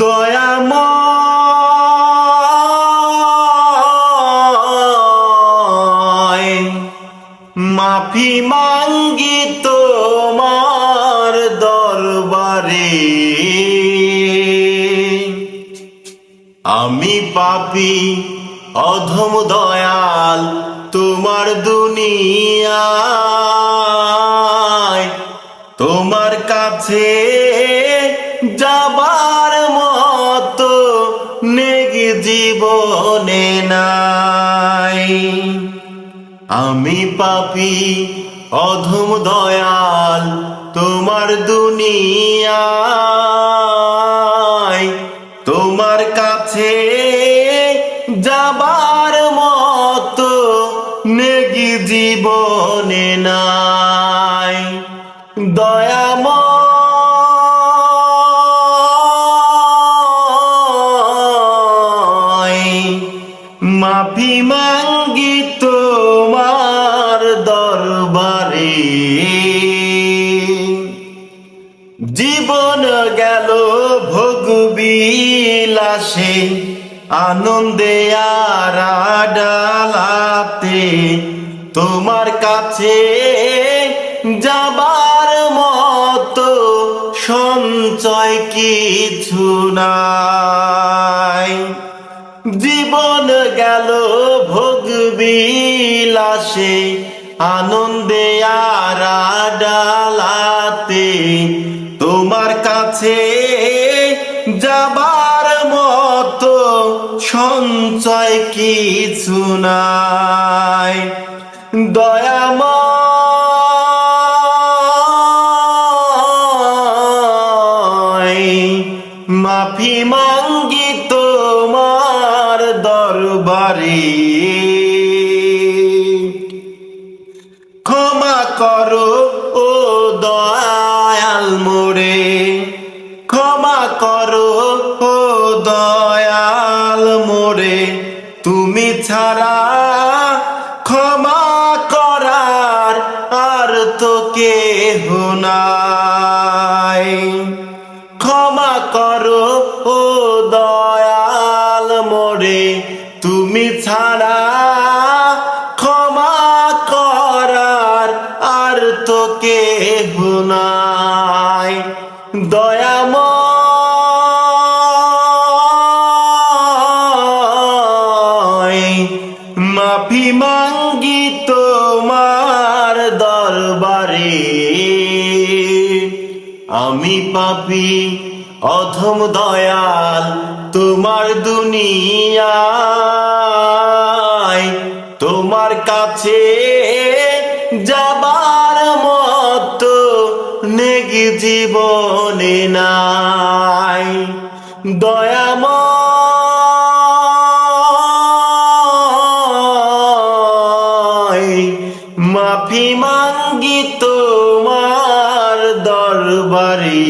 দয়াময় মাফি মাঙ্গি তোমার দরবারে। আমি পাপী অধম দয়াল তোমার দুনিয়ায়, তোমার কাছে যাবার মতো নেক জীবনে নাই। আমি পাপী অধম দয়াল তোমার দুনিয়ায়, তোমার কাছে যাবার মতো নেক জীবনে নাই। দয়াময় মাফি মাঙ্গি তোমার দরবারে। জীবন গেল ভোগ বিলাসে, আনন্দে আর আডালাতে, তোমার কাছে যাবার মতো সঞ্চয় কিছু নাই। জীবন গেল ভোগ বিলাসে, আনন্দে আর আডালাতে, তোমার কাছে যাবার মতো সঞ্চয় কিছু নাই। দয়াময় মাফি মাঙ্গি তোমার দরবারে। ক্ষমা করো ও দয়াল মোরে, ক্ষমা করো ও দয়াল মোরে, তুমি ছাড়া ক্ষমা করার আর তো কেহ নাই। ক্ষমা করো ও দয়াল মোরে, তুমি ছাড়া ক্ষমা করার আর তো কেহ নাই। দয়াময় মাফি মাঙ্গি তোমার দরবারে। আমি পাপী অধম দয়াল তোমার দুনিয়ায়, তোমার কাছে যাবার মতো নেক জীবনে নাই। দয়াময় মাফি মাঙ্গি তোমার দরবারে।